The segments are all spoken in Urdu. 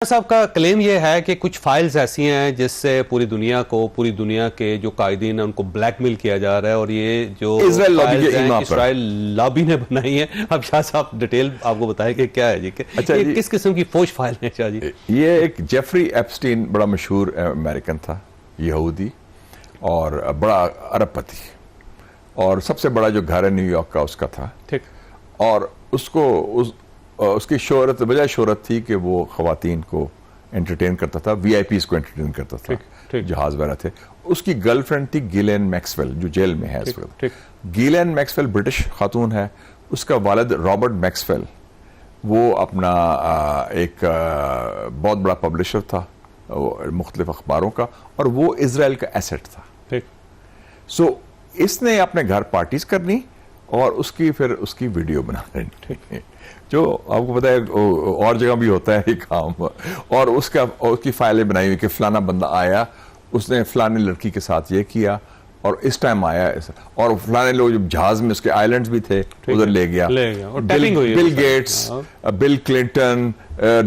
صاحب کا کلیم یہ ہے کہ کچھ فائلز ایسی ہیں جس سے پوری دنیا کے جو قائدین ہیں ان کو بلیک میل کیا جا رہا ہے، اور یہ جو اسرائیل لابی نے بنائی ہے. اب شاہ صاحب ڈیٹیل آپ کو بتائیں کہ کیا ہے جی، یہ کس قسم کی فوج فائل ہے شاہ جی؟ یہ ایک جیفری ایپسٹین بڑا مشہور امریکن تھا، یہودی اور بڑا ارب پتی، اور سب سے بڑا جو گھر ہے نیو یارک کا اس کا تھا. ٹھیک. اور اس کی شہرت بجائے شہرت تھی کہ وہ خواتین کو انٹرٹین کرتا تھا، وی آئی پیز کو انٹرٹین کرتا تھا، جہاز وغیرہ تھے. اس کی گرل فرینڈ تھی گیلین میکسویل جو جیل میں ہے اس وقت. گیلین میکسویل برٹش خاتون ہے. اس کا والد رابرٹ میکسویل وہ اپنا ایک بہت بڑا پبلشر تھا مختلف اخباروں کا، اور وہ اسرائیل کا ایسٹ تھا. سو اس نے اپنے گھر پارٹیز کرنی اور اس کی ویڈیو بنا رہی، جو آپ کو پتا ہے اور جگہ بھی ہوتا ہے یہ کام. اور اس کی فائلیں بنائی ہوئی کہ فلانا بندہ آیا، اس نے فلانی لڑکی کے ساتھ یہ کیا، اور اس ٹائم آیا، اور فلانے لوگ جب جہاز میں اس کے آئیلینڈز بھی تھے ادھر لے گیا. Bill Gates, Bill Clinton,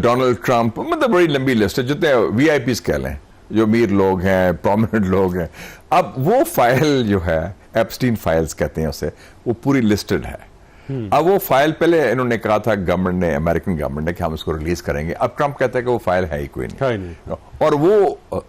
Donald Trump, مطلب بڑی لمبی لسٹ ہے، جتنے وی آئی پیز کہہ لیں، جو امیر لوگ ہیں، پرومیننٹ لوگ ہیں. اب وہ فائل جو ہے ایپسٹین فائلز کہتے ہیں اسے، وہ پوری لسٹڈ ہے. اب وہ فائل پہلے انہوں نے کہا تھا گورنمنٹ نے، امریکن گورنمنٹ نے، کہ ہم اس کو ریلیز کریں گے. اب ٹرمپ کہتا ہے کہ وہ فائل ہے ہی کوئی نہیں. اور وہ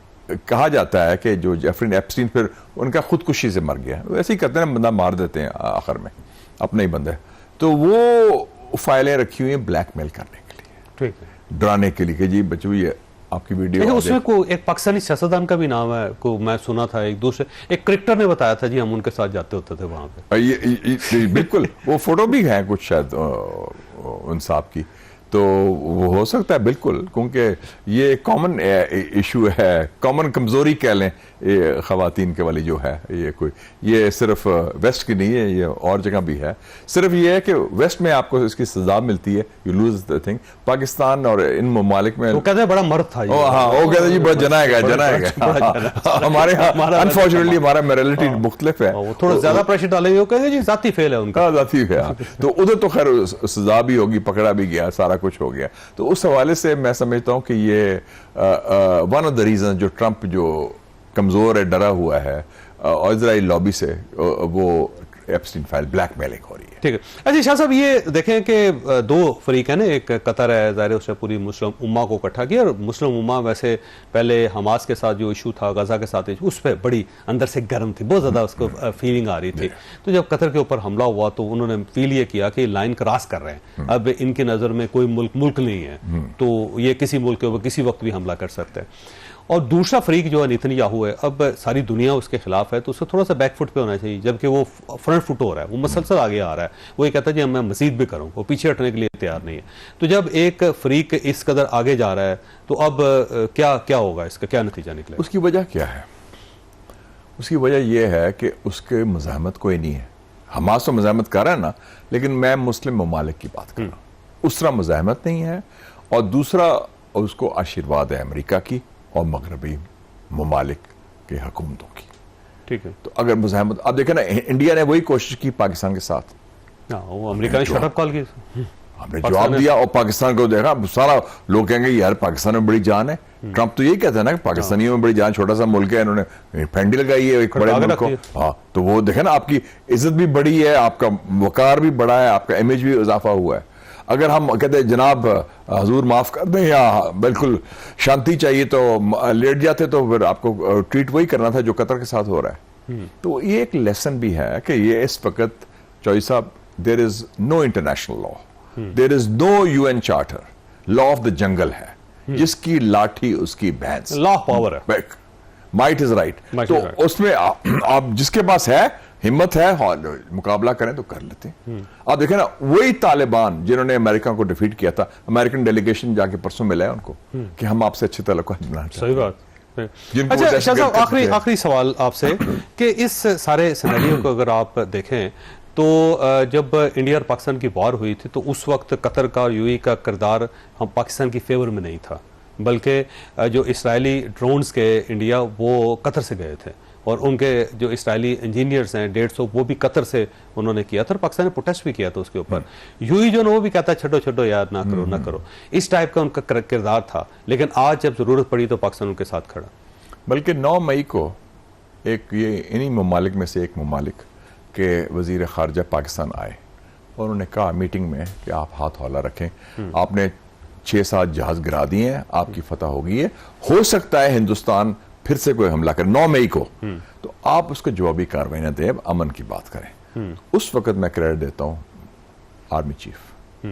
کہا جاتا ہے کہ جو جیفری ایپسٹین پھر ان کا خودکشی سے مر گیا. ایسے ہی کرتے ہیں، بندہ مار دیتے ہیں آخر میں اپنے ہی بندے. تو وہ فائلیں رکھی ہوئی ہیں بلیک میل کرنے کے لیے، ڈرانے کے لیے کہ جی بچو یہ آپ کی ویڈیو. اس میں ایک پاکستانی سیاستدان کا بھی نام ہے، کو میں سنا تھا، ایک کرکٹر نے بتایا تھا جی ہم ان کے ساتھ جاتے ہوتے تھے وہاں پہ. بالکل وہ فوٹو بھی ہیں کچھ شاید ان صاحب کی، تو وہ ہو سکتا ہے بالکل، کیونکہ یہ کامن ایشو ہے، کامن کمزوری کہہ لیں خواتین کے والی جو ہے. یہ صرف ویسٹ کی نہیں ہے، یہ اور جگہ بھی ہے. صرف یہ ہے کہ ویسٹ میں آپ کو اس کی سزا ملتی ہے، you lose the thing. Pakistan اور ان ممالک میں وہ کہتے ہیں بڑا مرد تھا، ہاں وہ کہتے ہیں جی بڑا جنائے گا. ہمارے یہاں انفارچونیٹلی ہمارا میرالٹی مختلف ہے، تھوڑا زیادہ پریشر ڈالیں گے، کہتے ہیں جی ذاتی فیل ہے ان کا، ذاتی ہے. تو ادھر تو خیر سزا بھی ہوگی، پکڑا بھی گیا، سارا کچھ ہو گیا. تو اس حوالے سے میں سمجھتا ہوں کہ یہ ون آف دا ریزن جو ٹرمپ جو کمزور ہے، ڈرا ہوا ہے اور اسرائیل لابی سے، وہ ایپسٹین فائل بلیک میلنگ ہو رہی ہے. ٹھیک ہے. اچھا شاہ صاحب یہ دیکھیں کہ دو فریق ہیں نا، ایک قطر ہے، ظاہر اس نے پوری مسلم امہ کو اکٹھا کیا، اور مسلم امہ ویسے پہلے حماس کے ساتھ جو ایشو تھا، غزہ کے ساتھ اس پہ بڑی اندر سے گرم تھی، بہت زیادہ اس کو فیلنگ آ رہی تھی. تو جب قطر کے اوپر حملہ ہوا تو انہوں نے فیل یہ کیا کہ لائن کراس کر رہے ہیں، اب ان کی نظر میں کوئی ملک نہیں ہے، تو یہ کسی ملک کے اوپر کسی وقت بھی حملہ کر سکتے ہیں. اور دوسرا فریق جو ہے نیتن یاہو ہے، اب ساری دنیا اس کے خلاف ہے، تو اسے تھوڑا سا بیک فٹ پہ ہونا چاہیے، جبکہ وہ فرنٹ فٹ ہو رہا ہے، وہ مسلسل آگے آ رہا ہے. وہ یہ کہتا ہے جی میں مزید بھی کروں، وہ پیچھے ہٹنے کے لیے تیار نہیں ہے. تو جب ایک فریق اس قدر آگے جا رہا ہے تو اب کیا ہوگا، اس کا کیا نتیجہ نکلے؟ اس کی وجہ کیا ہے؟ اس کی وجہ یہ ہے کہ اس کے مزاحمت کوئی نہیں ہے. حماس تو مزاحمت کر رہا ہے نا، لیکن میں مسلم ممالک کی بات کر رہا ہوں، اس طرح مزاحمت نہیں ہے. اور دوسرا اس کو آشیرواد ہے امریکہ کی اور مغربی ممالک کے حکومتوں کی. ٹھیک ہے. تو اگر مزاحمت، آپ دیکھیں نا، انڈیا نے وہی کوشش کی پاکستان کے ساتھ، امریکہ نے شٹ اپ کال کی، ہم نے جواب دیا، اور پاکستان کو دیکھا. سارا لوگ کہیں گے یار پاکستان میں بڑی جان ہے. ٹرمپ تو یہی کہتا ہے نا کہ پاکستانیوں میں بڑی جان، چھوٹا سا ملک ہے، انہوں نے پھینڈی لگائی ہے ایک بڑے ملک کو. ہاں تو وہ دیکھیں نا، آپ کی عزت بھی بڑی ہے، آپ کا وقار بھی بڑا ہے، آپ کا امیج بھی اضافہ ہوا ہے. اگر ہم کہتے ہیں جناب حضور معاف کر دیں یا بالکل شانتی چاہیے تو لیٹ جاتے، تو پھر آپ کو ٹریٹ وہی کرنا تھا جو قطر کے ساتھ ہو رہا ہے. تو یہ ایک لیسن بھی ہے کہ یہ اس وقت چوئی صاحب، there is no international law, there is no U N charter, law of the jungle ہے، جس کی لاٹھی اس کی بھینس، لا پاور ہے، مائٹ از رائٹ. تو اس میں آپ جس کے پاس ہے ہمت ہے مقابلہ کریں تو کر لیتے ہیں. آپ دیکھیں نا، وہی طالبان جنہوں نے امریکہ کو ڈیفیٹ کیا تھا، امریکن ڈیلیگیشن جا کے پرسوں ملا ہے ان کو کہ ہم آپ سے اچھے تعلقات بنانا چاہتے ہیں. صحیح بات. اچھا شاہ صاحب، آخری سوال آپ سے کہ اس سارے سینیریو کو اگر آپ دیکھیں تو جب انڈیا اور پاکستان کی وار ہوئی تھی تو اس وقت قطر کا اور یو اے کا کردار ہم پاکستان کی فیور میں نہیں تھا، بلکہ جو اسرائیلی ڈرونز کے انڈیا وہ قطر سے گئے تھے، اور ان کے جو اسرائیلی انجینئرز ہیں 150 وہ بھی قطر سے انہوں نے کیا تھا اور پاکستان نے پروٹیسٹ بھی کیا تھا اس کے اوپر. یو ہی جو وہ بھی کہتا ہے چھوٹو یار نہ کرو نہ کرو, اس ٹائپ کا ان کا کردار تھا. لیکن آج جب ضرورت پڑی تو پاکستان ان کے ساتھ کھڑا. بلکہ 9 مئی کو ایک یہ انہی ممالک میں سے ایک ممالک کے وزیر خارجہ پاکستان آئے اور انہوں نے کہا میٹنگ میں کہ آپ ہاتھ ہولہ رکھیں, آپ نے 6-7 جہاز گرا دیے ہیں, آپ کی فتح ہو گئی ہے, ہو سکتا ہے ہندوستان پھر سے کوئی حملہ کرے 9 مئی کو, تو آپ اس کو جوابی کارروائی نہ دیں, امن کی بات کریں. اس وقت میں کریڈٹ دیتا ہوں آرمی چیف,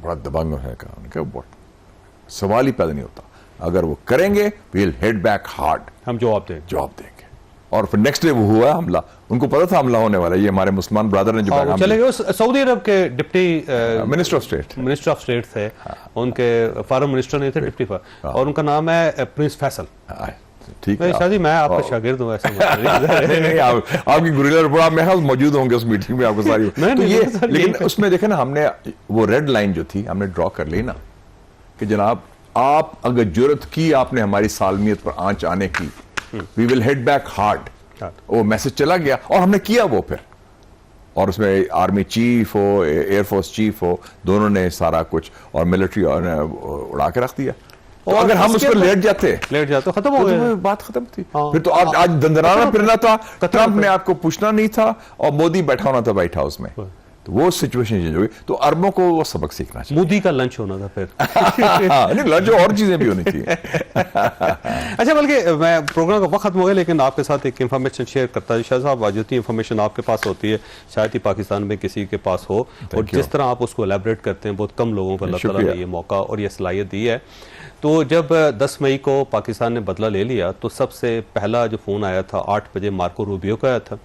بڑا دبنگ ہے, کہا سوال ہی پیدا نہیں ہوتا, اگر وہ کریں گے we'll hit back hard, ہم جواب دیں گے. اور پھر نیکسٹ ڈے وہ ہوا حملہ, ان کو پتا تھا حملہ ہونے والا, یہ ہمارے مسلمان برادر نے جو پیغام چلے گئے. سعودی عرب کے ڈپٹی منسٹر آف اسٹیٹ تھے, ان کے فارم منسٹر نہیں تھے, ڈپٹی اور ان کا نام ہے پرنس فیصل. ٹھیک ہے شاہ جی میں آپ کا شاگرد ہوں, ایسا آپ کی گوریلا رپورٹ میں موجود ہوں گے اس میٹنگ میں, آپ کو ساری. لیکن اس میں دیکھیں نا, ہم نے وہ ریڈ لائن جو تھی ہم نے ڈرا کر لی نا, کہ جناب آپ اگر جرت کی آپ نے ہماری سالمیت پر آنچ آنے کی, we will hit back hard. وہ میسج چلا گیا اور ہم نے کیا وہ پھر, اور اس میں آرمی چیف ہو, ایئر فورس چیف ہو, دونوں نے سارا کچھ, اور ملٹری اڑا کے رکھ دیا. اور اگر ہم اس پر لیٹ جاتے ختم ہو گیا, بات ختم تھی. پھر تو آج دندرانا پھرنا تھا, ٹرمپ نے آپ کو پوچھنا نہیں تھا, اور مودی بیٹھا ہونا تھا وائٹ ہاؤس میں, تو وہ سچویشن چینج ہوئی. تو عربوں کو وہ سبق سیکھنا چاہیے. مودی کا لنچ ہونا تھا پھر, نہیں لنچ اور چیزیں بھی ہونی تھی. اچھا, بلکہ میں پروگرام کا وقت ختم ہو گیا, لیکن آپ کے ساتھ ایک انفارمیشن شیئر کرتا ہے شاہ صاحب. جو انفارمیشن آپ کے پاس ہوتی ہے شاید ہی پاکستان میں کسی کے پاس ہو, اور جس طرح آپ اس کو الیبریٹ کرتے ہیں بہت کم لوگوں کو اللہ تعالیٰ نے یہ موقع اور یہ صلاحیت دی ہے. تو جب 10 مئی کو پاکستان نے بدلہ لے لیا تو سب سے پہلا جو فون آیا تھا 8 بجے مارکو روبیو کا آیا تھا,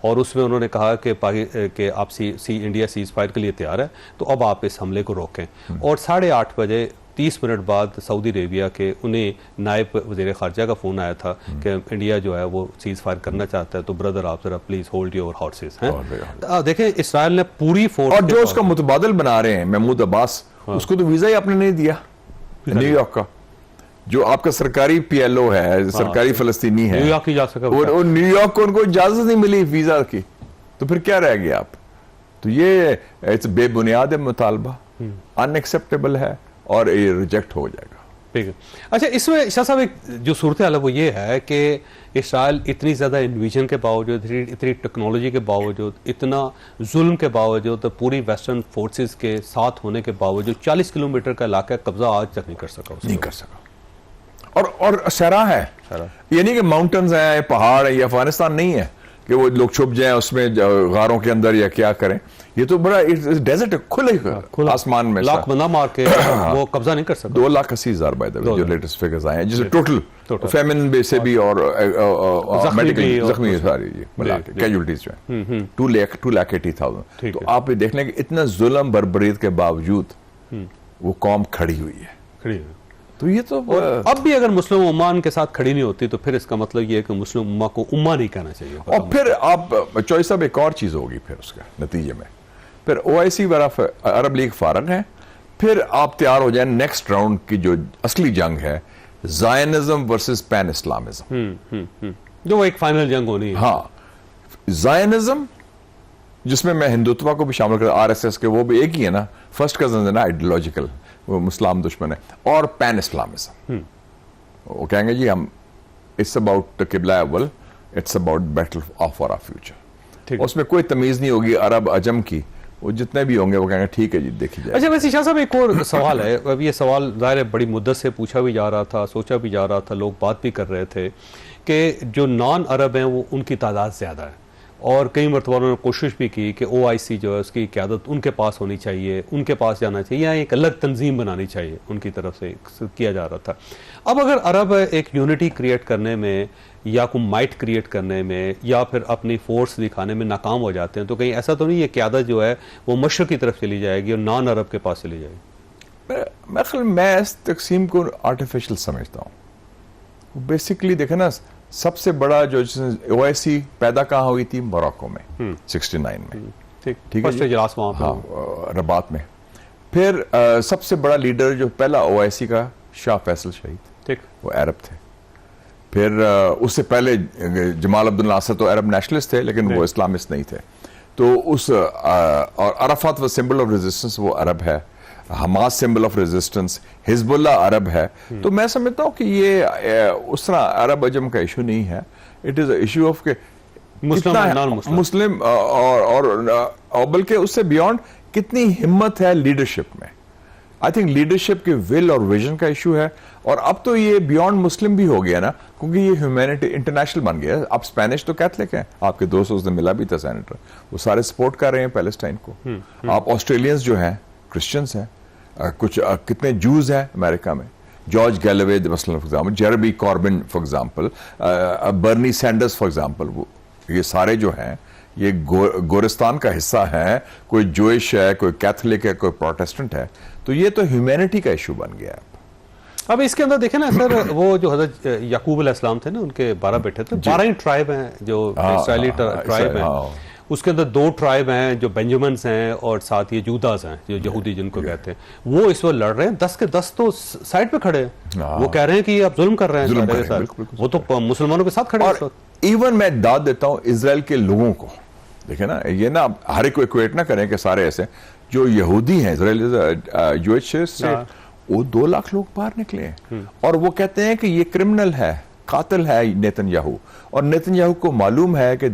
اور اس میں انہوں نے کہا کہ آپ انڈیا سیز فائر کے لیے تیار ہے, تو اب آپ اس حملے کو روکیں. اور 8:30 بجے 30 منٹ بعد سعودی عربیہ کے انہیں نائب وزیر خارجہ کا فون آیا تھا کہ انڈیا جو ہے وہ سیز فائر کرنا چاہتا ہے, تو بردر آپ ذرا پلیز ہولڈ یور ہارسز. دیکھیں اسرائیل نے پوری فورس, اور جو اس کا متبادل بنا رہے ہیں محمود عباس, اس کو تو ویزا ہی آپ نے نہیں دیا نیو یارک کا, جو آپ کا سرکاری پی ایل او ہے, سرکاری فلسطینی ہے, نیو یارک ہی جا سکا, اور نیو یارک کو ان کو اجازت نہیں ملی ویزا کی, تو پھر کیا رہ گیا آپ. تو یہ بے بنیاد مطالبہ, ان ایکسیپٹیبل ہے, اور یہ ریجیکٹ ہو جائے گا. ٹھیک ہے. اچھا, اس میں شاہ صاحب ایک جو صورتحال ہے وہ یہ ہے کہ اسرائیل اتنی زیادہ انویژن کے باوجود, اتنی ٹیکنالوجی کے باوجود, اتنا ظلم کے باوجود, پوری ویسٹرن فورسز کے ساتھ ہونے کے باوجود 40 کلومیٹر کا علاقہ قبضہ آج تک نہیں کر سکا. نہیں کر سکا. اور صحرا ہے, یعنی کہ ماؤنٹنز ہیں, پہاڑ ہے, یہ افغانستان نہیں ہے کہ وہ لوگ چھپ جائیں اس میں غاروں کے اندر یا کیا کریں. یہ تو بڑا ڈیزرٹ ہے, کھلے آسمان میں, لاکھ بندہ مار کے وہ قبضہ نہیں کر سکتا. 2,80,000 بائی دا وے جو لیٹسٹ فگرز آئے ہیں, جسے ٹوٹل فیمن بے سے بھی اور میڈیکل زخمی ساری کیجولٹیز جو ہیں 2,80,000. تو آپ یہ دیکھ لیں کہ اتنا ظلم بربریت کے باوجود وہ قوم کھڑی ہوئی ہے. تو یہ تو اب بھی اگر مسلم عمان کے ساتھ کھڑی نہیں ہوتی تو پھر اس کا مطلب یہ ہے کہ مسلم امہ کو امہ نہیں کہنا چاہیے. اور پھر آپ چوائس صاحب ایک اور چیز ہوگی پھر اس کا نتیجے میں, پھر OIC عرب لیگ فارغ ہے, پھر آپ تیار ہو جائیں نیکسٹ راؤنڈ کی جو اصلی جنگ ہے, زائنزم ورسز پین اسلامزم, جو ایک فائنل جنگ ہونی ہے. ہاں, زائنزم جس میں ہندوتوا کو بھی شامل کر, RSS کے وہ بھی ایک ہی ہے نا, فرسٹ کزن ہے نا آئیڈیولوجیکل, وہ مسلم دشمن ہے, اور پین اسلامزم. وہ کہیں گے جی ہم اٹس اباؤٹ قبلہ اول, it's about battle for our future. اس میں کوئی تمیز نہیں ہوگی عرب عجم کی, وہ جتنے بھی ہوں گے وہ کہیں گے ٹھیک ہے جی دیکھی جائے. اچھا ویسے شاہ صاحب ایک اور سوال ہے, اب یہ سوال ظاہر ہے بڑی مدت سے پوچھا بھی جا رہا تھا, سوچا بھی جا رہا تھا, لوگ بات بھی کر رہے تھے کہ جو نان عرب ہیں وہ ان کی تعداد زیادہ ہے, اور کئی مرتبہ انہوں نے کوشش بھی کی کہ OIC جو ہے اس کی قیادت ان کے پاس ہونی چاہیے, ان کے پاس جانا چاہیے, یا ایک الگ تنظیم بنانی چاہیے, ان کی طرف سے کیا جا رہا تھا. اب اگر عرب ایک یونٹی کریٹ کرنے میں یا کوئی مائٹ کریٹ کرنے میں یا پھر اپنی فورس دکھانے میں ناکام ہو جاتے ہیں, تو کہیں ایسا تو نہیں یہ قیادت جو ہے وہ مشرق کی طرف چلی جائے گی اور نان عرب کے پاس چلی جائے گی؟ میں اس تقسیم کو آرٹیفیشل سمجھتا ہوں. بیسکلی دیکھیں نا, سب سے بڑا جو OIC پیدا کہاں ہوئی تھی, موراکو میں 69 میں, ٹھیک ہے, ہاں رباط میں. پھر سب سے بڑا لیڈر جو پہلا OIC کا, شاہ فیصل شہید, وہ عرب تھے. پھر اس سے پہلے جمال عبد الناصر تو عرب نیشنلسٹ تھے لیکن وہ اسلامسٹ نہیں تھے. تو اس اور عرفات و سمبل آف ریزسٹنس وہ عرب ہے, حماس سمبل آف ریزسٹنس, حزب اللہ عرب ہے. تو میں سمجھتا ہوں کہ یہ اس طرح عرب عجم کا ایشو نہیں ہے, it is a issue of کہ مسلم اور بلکہ اس سے بیونڈ کتنی ہمت ہے لیڈرشپ میں. آئی تھنک لیڈرشپ کے ول اور ویژن کا ایشو ہے, اور اب تو یہ بیونڈ مسلم بھی ہو گیا نا, کیونکہ یہ ہیومینٹی انٹرنیشنل بن گیا. اب اسپینش تو کیتھولک ہیں, آپ کے دوست اس دن ملا بھی تھا سینیٹر, وہ سارے سپورٹ کر رہے ہیں پیلسٹائن کو. آپ آسٹریلینز جو ہیں کرسچنس ہیں, کچھ کتنے جوز ہیں امریکہ میں, جارج گیلوے مثلا for example, Jeremy Corbyn for example, Bernie Sanders for example, یہ سارے جو ہیں یہ گورستان کا حصہ ہیں. کوئی جوئش ہے, کوئی کیتھولک ہے, کوئی پروٹیسٹنٹ ہے. تو یہ تو ہیومینٹی کا ایشو بن گیا. اب اس کے اندر دیکھیں نا سر, وہ جو حضرت یعقوب علیہ السلام تھے نا, ان کے 12 بیٹے تھے, 12 ٹرائب ہیں جو اسرائیلی ٹرائب ہیں. اس کے اندر 2 ٹرائب ہیں جو بینجامنز ہیں, اور ساتھ یہ جوداز ہیں جو یہودی جن کو کہتے ہیں. وہ اس وقت لڑ رہے ہیں, 10 کے 10 تو سائڈ پہ کھڑے ہیں. وہ کہہ رہے ہیں کہ یہ آپ ظلم کر رہے ہیں, وہ تو مسلمانوں کے ساتھ کھڑے ہیں. ایون میں داد دیتا ہوں اسرائیل کے لوگوں کو, دیکھیں نا, یہ نا ہر ایک کو ایکویٹ نہ کریں کہ سارے ایسے جو یہودی ہیں, اسرائیل جوئش اسٹیٹ, وہ 2 لاکھ لوگ باہر نکلے ہیں, اور وہ کہتے ہیں کہ یہ کرمنل ہے, قاتل ہے نیتن یاہو, اور نیتن یاہو کو معلوم ہے کہ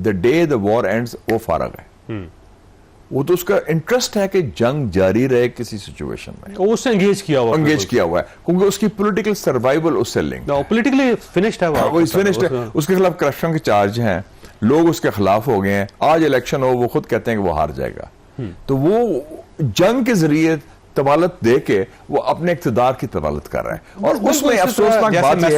the day the war ends وہ فارغ ہے. وہ تو اس کا انٹرسٹ ہے کہ جنگ جاری رہے کسی سچویشن میں, اس سے انگیج کیا ہوا ہے, کیونکہ اس کی پولیٹیکل سروائیول اس سے لنک, پولیٹیکلی فنشڈ ہے, وہ فنشڈ ہے. اس کے خلاف کرپشن کے چارج ہیں, لوگ اس کے خلاف ہو گئے ہیں. آج الیکشن ہو, وہ خود کہتے ہیں کہ وہ ہار جائے گا. تو وہ جنگ کے ذریعے طوالت دے کے وہ اپنے اقتدار کی طوالت کر رہے ہیں, اور اس میں افسوسناک بات یہ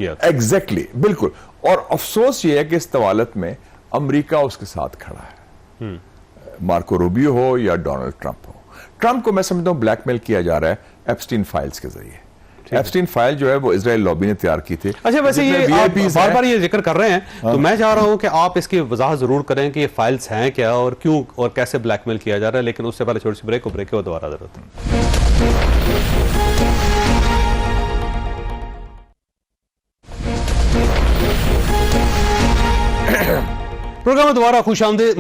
ہے ایگزیکٹلی بالکل, اور افسوس یہ ہے کہ اس طوالت میں امریکہ اس کے ساتھ کھڑا ہے, مارکو روبیو ہو یا ڈونلڈ ٹرمپ ہو. ٹرمپ کو میں سمجھتا ہوں بلیک میل کیا جا رہا ہے ایپسٹین فائلز کے ذریعے. ایپسٹین فائل جو ہے وہ اسرائیل لابی نے تیار کی تھی. اچھا, ویسے یہ آپ بار بار یہ ذکر کر رہے ہیں, تو میں چاہ رہا ہوں کہ آپ اس کی وضاحت ضرور کریں کہ یہ فائلز ہیں کیا, اور کیوں اور کیسے بلیک میل کیا جا رہا ہے. لیکن اس سے پہلے چھوٹی سی بریک کو دوبارہ ضرورت ہے. پروگرام میں دوبارہ خوش آمدید.